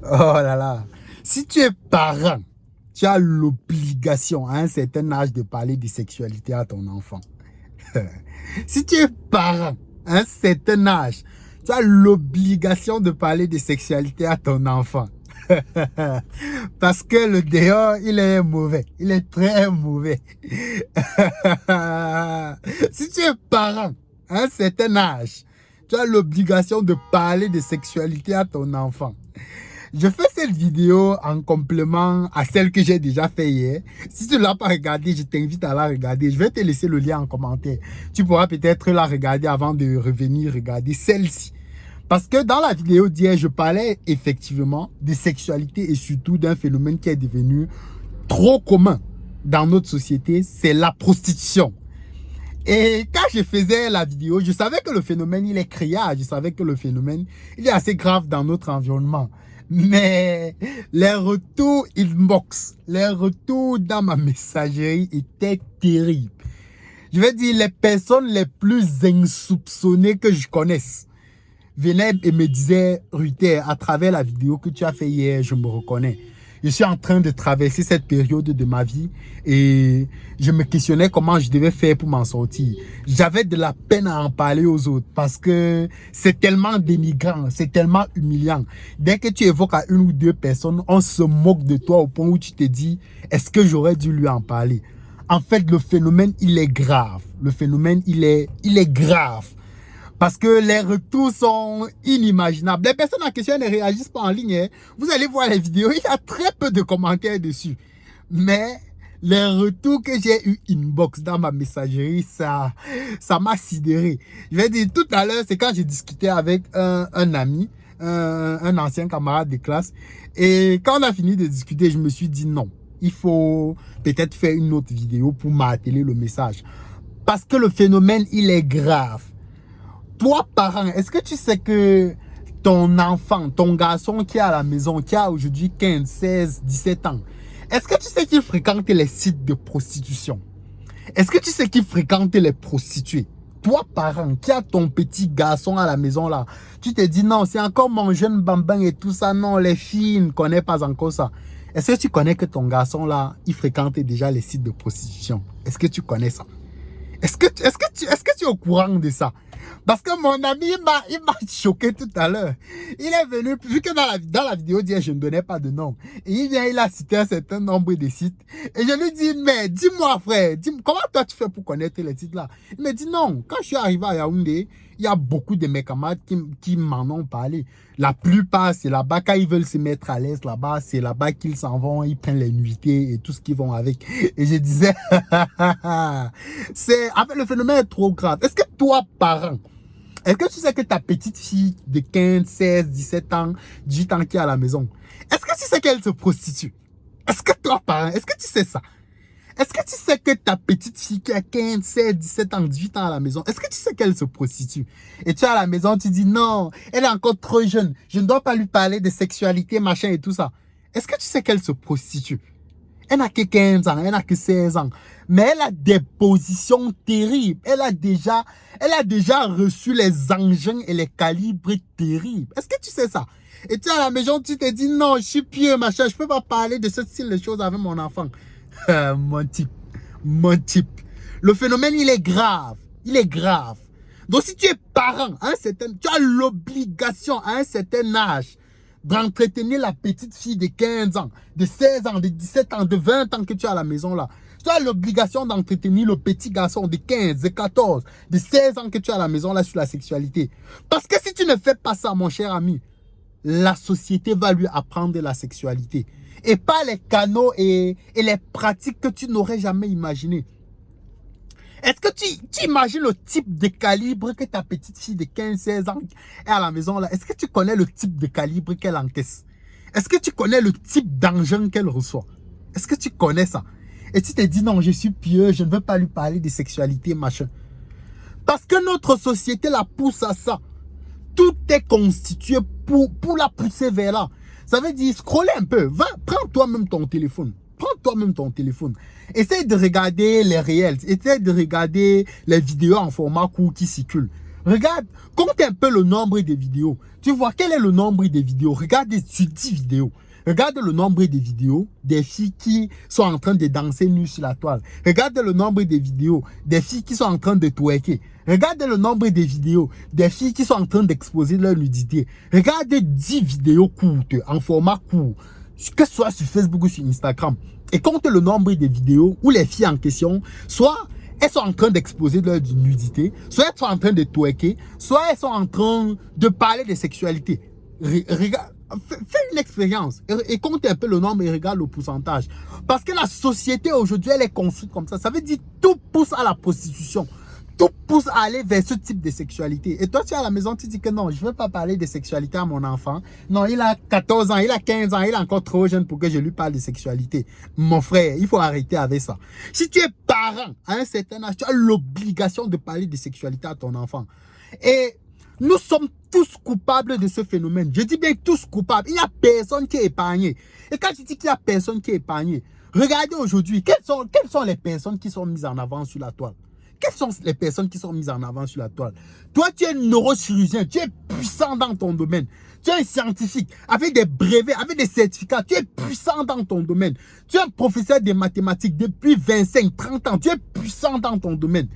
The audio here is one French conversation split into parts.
Oh là là. Si tu es parent, tu as l'obligation à un certain âge de parler de sexualité à ton enfant. Si tu es parent, à un certain âge, tu as l'obligation de parler de sexualité à ton enfant. Parce que le dehors, il est mauvais. Il est très mauvais. Si tu es parent, à un certain âge, tu as l'obligation de parler de sexualité à ton enfant. Je fais cette vidéo en complément à celle que j'ai déjà fait hier. Si tu ne l'as pas regardée, je t'invite à la regarder. Je vais te laisser le lien en commentaire. Tu pourras peut-être la regarder avant de revenir regarder celle-ci. Parce que dans la vidéo d'hier, je parlais effectivement de sexualité et surtout d'un phénomène qui est devenu trop commun dans notre société, c'est la prostitution. Et quand je faisais la vidéo, je savais que le phénomène, il est criard. Je savais que le phénomène, il est assez grave dans notre environnement. Mais les retours inbox, les retours dans ma messagerie étaient terribles. Je vais dire, les personnes les plus insoupçonnées que je connaisse venaient et me disaient, Ruther, à travers la vidéo que tu as fait hier, je me reconnais. Je suis en train de traverser cette période de ma vie et je me questionnais comment je devais faire pour m'en sortir. J'avais de la peine à en parler aux autres parce que c'est tellement dénigrant, c'est tellement humiliant. Dès que tu évoques à une ou deux personnes, on se moque de toi au point où tu te dis, est-ce que j'aurais dû lui en parler? En fait, le phénomène, il est grave. Le phénomène, il est grave. Parce que les retours sont inimaginables. Les personnes en question ne réagissent pas en ligne. Hein. Vous allez voir les vidéos, il y a très peu de commentaires dessus. Mais les retours que j'ai eu inbox dans ma messagerie, ça m'a sidéré. Je vais dire, tout à l'heure, c'est quand j'ai discuté avec un ami, un ancien camarade de classe. Et quand on a fini de discuter, je me suis dit non. Il faut peut-être faire une autre vidéo pour marteler le message. Parce que le phénomène, il est grave. Toi, parent, est-ce que tu sais que ton enfant, ton garçon qui est à la maison, qui a aujourd'hui 15, 16, 17 ans, est-ce que tu sais qu'il fréquente les sites de prostitution? Est-ce que tu sais qu'il fréquente les prostituées? Toi, parent, qui a ton petit garçon à la maison là, tu te dis non, c'est encore mon jeune bambin et tout ça. Non, les filles ne connaissent pas encore ça. Est-ce que tu connais que ton garçon là, il fréquente déjà les sites de prostitution? Est-ce que tu connais ça? Est-ce que tu es au courant de ça? Parce que mon ami, il m'a choqué tout à l'heure. Il est venu, vu que dans la vidéo d'hier, je ne donnais pas de nom. Et il a cité un certain nombre de sites. Et je lui dis, mais dis-moi frère, comment toi tu fais pour connaître les sites là? Il me dit non, quand je suis arrivé à Yaoundé, il y a beaucoup de mes camarades qui m'en ont parlé. La plupart, c'est là-bas, quand ils veulent se mettre à l'aise là-bas, c'est là-bas qu'ils s'en vont, ils prennent les nuitées et tout ce qu'ils vont avec. Et je disais, en fait, le phénomène est trop grave. Est-ce que toi, parent, est-ce que tu sais que ta petite fille de 15, 16, 17 ans, 18 ans qui est à la maison, est-ce que tu sais qu'elle se prostitue? Est-ce que toi, parent, est-ce que tu sais ça? Est-ce que tu sais que ta petite fille qui a 15, 16, 17 ans, 18 ans à la maison, est-ce que tu sais qu'elle se prostitue? Et tu es à la maison, tu dis non, elle est encore trop jeune, je ne dois pas lui parler de sexualité, machin et tout ça. Est-ce que tu sais qu'elle se prostitue? Elle n'a que 15 ans, elle n'a que 16 ans. Mais elle a des positions terribles. Elle a déjà reçu les engins et les calibres terribles. Est-ce que tu sais ça? Et tu es à la maison, tu te dis non, je suis pieux, machin, je ne peux pas parler de ce style de choses avec mon enfant. Mon type. Le phénomène, il est grave. Il est grave. Donc, si tu es parent, tu as l'obligation à un certain âge d'entretenir la petite fille de 15 ans, de 16 ans, de 17 ans, de 20 ans que tu as à la maison là. Tu as l'obligation d'entretenir le petit garçon de 15, de 14, de 16 ans que tu as à la maison là sur la sexualité. Parce que si tu ne fais pas ça, mon cher ami, la société va lui apprendre la sexualité. Et pas les canaux et les pratiques que tu n'aurais jamais imaginées. Est-ce que tu imagines le type de calibre que ta petite fille de 15-16 ans est à la maison là? Est-ce que tu connais le type de calibre qu'elle encaisse? Est-ce que tu connais le type d'engin qu'elle reçoit? Est-ce que tu connais ça? Et tu te dis non, je suis pieux, je ne veux pas lui parler de sexualité, machin. Parce que notre société la pousse à ça. Tout est constitué pour la pousser vers là. Ça veut dire scroller un peu. Va, prends toi-même ton téléphone. Prends toi-même ton téléphone. Essaye de regarder les réels. Essaye de regarder les vidéos en format court qui circulent. Regarde, compte un peu le nombre des vidéos. Tu vois quel est le nombre des vidéos. Regarde sur 10 vidéos. Regarde le nombre des vidéos des filles qui sont en train de danser nues sur la toile. Regarde le nombre des vidéos des filles qui sont en train de twerker. Regarde le nombre des vidéos des filles qui sont en train d'exposer leur nudité. Regarde 10 vidéos courtes, en format court, que ce soit sur Facebook ou sur Instagram. Et compte le nombre des vidéos où les filles en question, soit elles sont en train d'exposer leur nudité, soit elles sont en train de twerker, soit elles sont en train de parler de sexualité. Regarde, fais une expérience et compte un peu le nombre et regarde le pourcentage. Parce que la société aujourd'hui, elle est construite comme ça. Ça veut dire tout pousse à la prostitution. Tout pousse à aller vers ce type de sexualité. Et toi, tu es à la maison, tu dis que non, je ne veux pas parler de sexualité à mon enfant. Non, il a 14 ans, il a 15 ans, il est encore trop jeune pour que je lui parle de sexualité. Mon frère, il faut arrêter avec ça. Si tu es parent à un certain âge, tu as l'obligation de parler de sexualité à ton enfant. Et nous sommes tous coupables de ce phénomène. Je dis bien tous coupables. Il n'y a personne qui est épargné. Et quand je dis qu'il n'y a personne qui est épargné, regardez aujourd'hui, quelles sont les personnes qui sont mises en avant sur la toile? Quelles sont les personnes qui sont mises en avant sur la toile? Toi, tu es neurochirurgien, tu es puissant dans ton domaine. Tu es un scientifique avec des brevets, avec des certificats. Tu es puissant dans ton domaine. Tu es un professeur de mathématiques depuis 25, 30 ans. Tu es puissant dans ton domaine.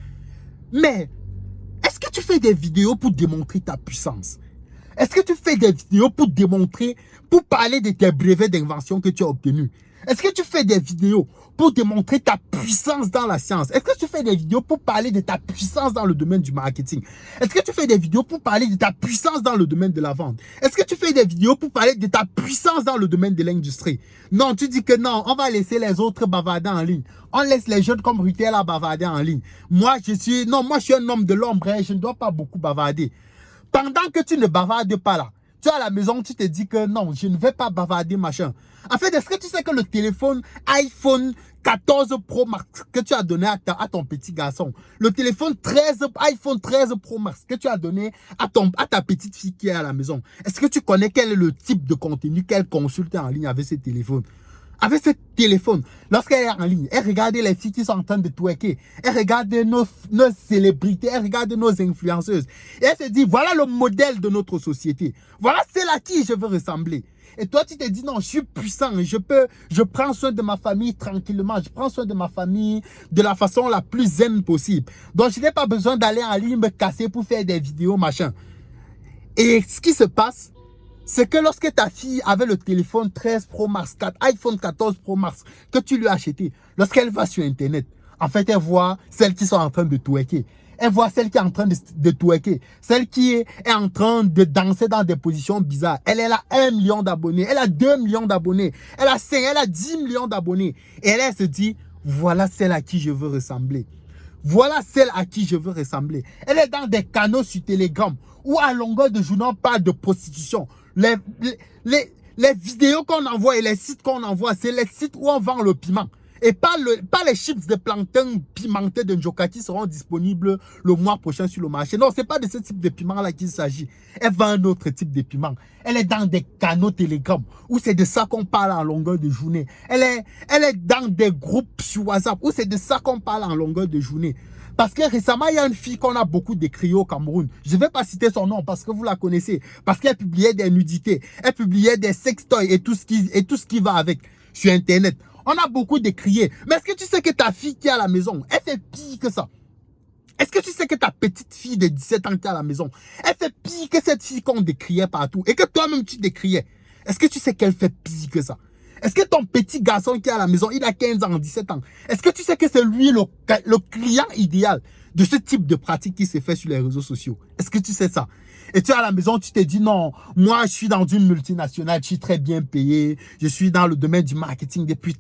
Mais est-ce que tu fais des vidéos pour démontrer ta puissance? Est-ce que tu fais des vidéos pour démontrer, pour parler de tes brevets d'invention que tu as obtenus? Est-ce que tu fais des vidéos pour démontrer ta puissance dans la science? Est-ce que tu fais des vidéos pour parler de ta puissance dans le domaine du marketing? Est-ce que tu fais des vidéos pour parler de ta puissance dans le domaine de la vente? Est-ce que tu fais des vidéos pour parler de ta puissance dans le domaine de l'industrie? Non, tu dis que non, on va laisser les autres bavarder en ligne. On laisse les jeunes comme Rutel à bavarder en ligne. Moi, je suis un homme de l'ombre, je ne dois pas beaucoup bavarder. Pendant que tu ne bavardes pas là, tu es à la maison, tu te dis que non, je ne vais pas bavarder, machin. En fait, est-ce que tu sais que le téléphone iPhone 14 Pro Max que tu as donné à ton petit garçon, le téléphone iPhone 13 Pro Max que tu as donné à ta petite fille qui est à la maison, est-ce que tu connais quel est le type de contenu qu'elle consulte en ligne avec ce téléphone? Avec ce téléphone, lorsqu'elle est en ligne, elle regarde les filles qui sont en train de twerker, elle regarde nos célébrités, elle regarde nos influenceuses. Et elle se dit, voilà le modèle de notre société. Voilà celle à qui je veux ressembler. Et toi, tu te dis, non, je suis puissant, je prends soin de ma famille tranquillement, je prends soin de ma famille de la façon la plus zen possible. Donc, je n'ai pas besoin d'aller en ligne me casser pour faire des vidéos, machin. Et ce qui se passe, c'est que lorsque ta fille avait le téléphone 13 Pro Max, iPhone 14 Pro Max, que tu lui as acheté, lorsqu'elle va sur Internet, en fait, elle voit celles qui sont en train de twerker. Elle voit celle qui est en train de twerker. Celle qui est en train de danser dans des positions bizarres. Elle a 1 million d'abonnés. Elle a 2 millions d'abonnés. Elle a 5, elle a 10 millions d'abonnés. Et elle se dit, voilà celle à qui je veux ressembler. Voilà celle à qui je veux ressembler. Elle est dans des canaux sur Telegram où à longueur de journée on parle de prostitution. Les vidéos qu'on envoie et les sites qu'on envoie, c'est les sites où on vend le piment. Et pas les chips de plancton pimentés de Njoka qui seront disponibles le mois prochain sur le marché. Non, ce n'est pas de ce type de piment-là qu'il s'agit. Elle vend un autre type de piment. Elle est dans des canaux Telegram où c'est de ça qu'on parle en longueur de journée. Elle est dans des groupes sur WhatsApp où c'est de ça qu'on parle en longueur de journée. Parce que récemment, il y a une fille qu'on a beaucoup décriée au Cameroun. Je ne vais pas citer son nom parce que vous la connaissez. Parce qu'elle publiait des nudités. Elle publiait des sextoys et tout ce qui va avec sur Internet. On a beaucoup décrié. Mais est-ce que tu sais que ta fille qui est à la maison, elle fait pire que ça? Est-ce que tu sais que ta petite fille de 17 ans qui est à la maison, elle fait pire que cette fille qu'on décriait partout et que toi-même tu décriais? Est-ce que tu sais qu'elle fait pire que ça? Est-ce que ton petit garçon qui est à la maison, il a 15 ans, 17 ans, est-ce que tu sais que c'est lui le client idéal de ce type de pratique qui se fait sur les réseaux sociaux? Est-ce que tu sais ça? Et tu es à la maison, tu te dis non, moi je suis dans une multinationale, je suis très bien payé, je suis dans le domaine du marketing depuis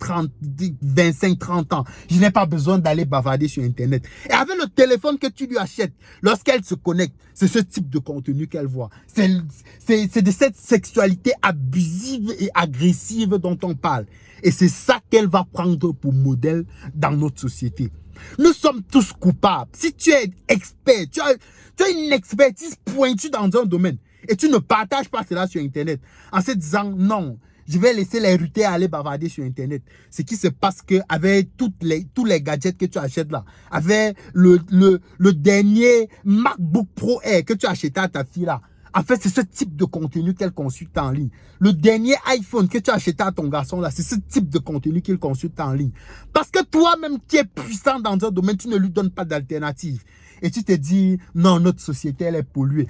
25, 30 ans. Je n'ai pas besoin d'aller bavarder sur Internet. Et avec le téléphone que tu lui achètes, lorsqu'elle se connecte, c'est ce type de contenu qu'elle voit. C'est de cette sexualité abusive et agressive dont on parle. Et c'est ça qu'elle va prendre pour modèle dans notre société. Nous sommes tous coupables. Si tu es expert, tu as une expertise pointue dans un domaine et tu ne partages pas cela sur Internet en se disant non, je vais laisser les rutés aller bavarder sur Internet. Ce qui se passe que avec tous les gadgets que tu achètes là, avec le dernier MacBook Pro Air que tu as acheté à ta fille là, en fait, c'est ce type de contenu qu'elle consulte en ligne. Le dernier iPhone que tu as acheté à ton garçon là, c'est ce type de contenu qu'il consulte en ligne. Parce que toi-même qui es puissant dans un domaine, tu ne lui donnes pas d'alternative. Et tu te dis, non, notre société, elle est polluée.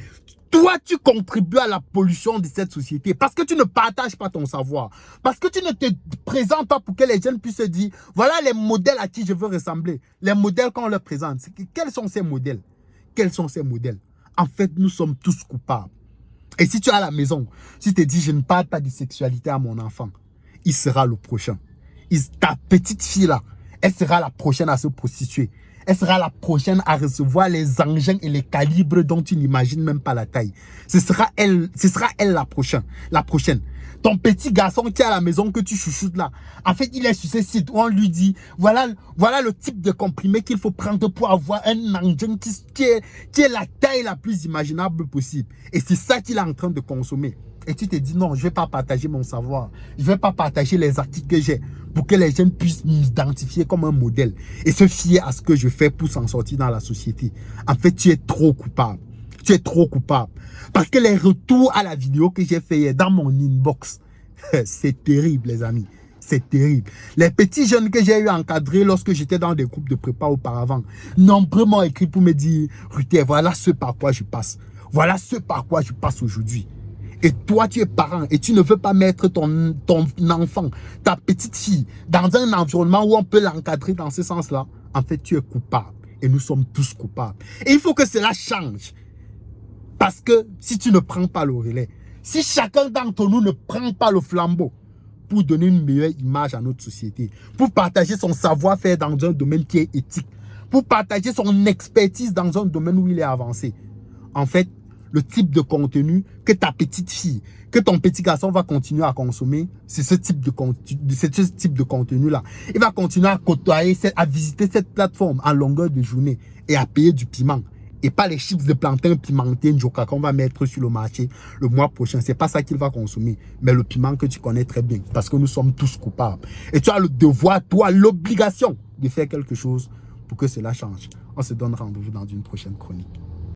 Toi, tu contribues à la pollution de cette société parce que tu ne partages pas ton savoir. Parce que tu ne te présentes pas pour que les jeunes puissent se dire, voilà les modèles à qui je veux ressembler. Les modèles qu'on leur présente. Quels sont ces modèles? Quels sont ces modèles? En fait, nous sommes tous coupables. Et si tu es à la maison, si tu te dis, je ne parle pas de sexualité à mon enfant, il sera le prochain. Ta petite fille là, elle sera la prochaine à se prostituer. Elle sera la prochaine à recevoir les engins et les calibres dont tu n'imagines même pas la taille. Ce sera elle la prochaine. Ton petit garçon qui est à la maison que tu chouchoutes là, en fait, il est sur ce site où on lui dit, voilà le type de comprimé qu'il faut prendre pour avoir un engin qui est la taille la plus imaginable possible. Et c'est ça qu'il est en train de consommer. Et tu te dis, non, je ne vais pas partager mon savoir. Je ne vais pas partager les articles que j'ai pour que les jeunes puissent m'identifier comme un modèle et se fier à ce que je fais pour s'en sortir dans la société. En fait, tu es trop coupable. Tu es trop coupable. Parce que les retours à la vidéo que j'ai fait hier dans mon inbox, c'est terrible, les amis. C'est terrible. Les petits jeunes que j'ai eu encadrés lorsque j'étais dans des groupes de prépa auparavant, nombreux m'ont écrit pour me dire, Ruté, voilà ce par quoi je passe. Voilà ce par quoi je passe aujourd'hui. Et toi, tu es parent et tu ne veux pas mettre ton enfant, ta petite fille, dans un environnement où on peut l'encadrer dans ce sens-là. En fait, tu es coupable. Et nous sommes tous coupables. Et il faut que cela change. Parce que si tu ne prends pas le relais, si chacun d'entre nous ne prend pas le flambeau pour donner une meilleure image à notre société, pour partager son savoir-faire dans un domaine qui est éthique, pour partager son expertise dans un domaine où il est avancé, en fait, le type de contenu que ta petite fille, que ton petit garçon va continuer à consommer, c'est ce type de contenu-là. Il va continuer à côtoyer, à visiter cette plateforme en longueur de journée et à payer du piment. Et pas les chips de plantain pimentés Njoka qu'on va mettre sur le marché le mois prochain. C'est pas ça qu'il va consommer. Mais le piment que tu connais très bien. Parce que nous sommes tous coupables. Et tu as le devoir, toi, l'obligation de faire quelque chose pour que cela change. On se donne rendez-vous dans une prochaine chronique.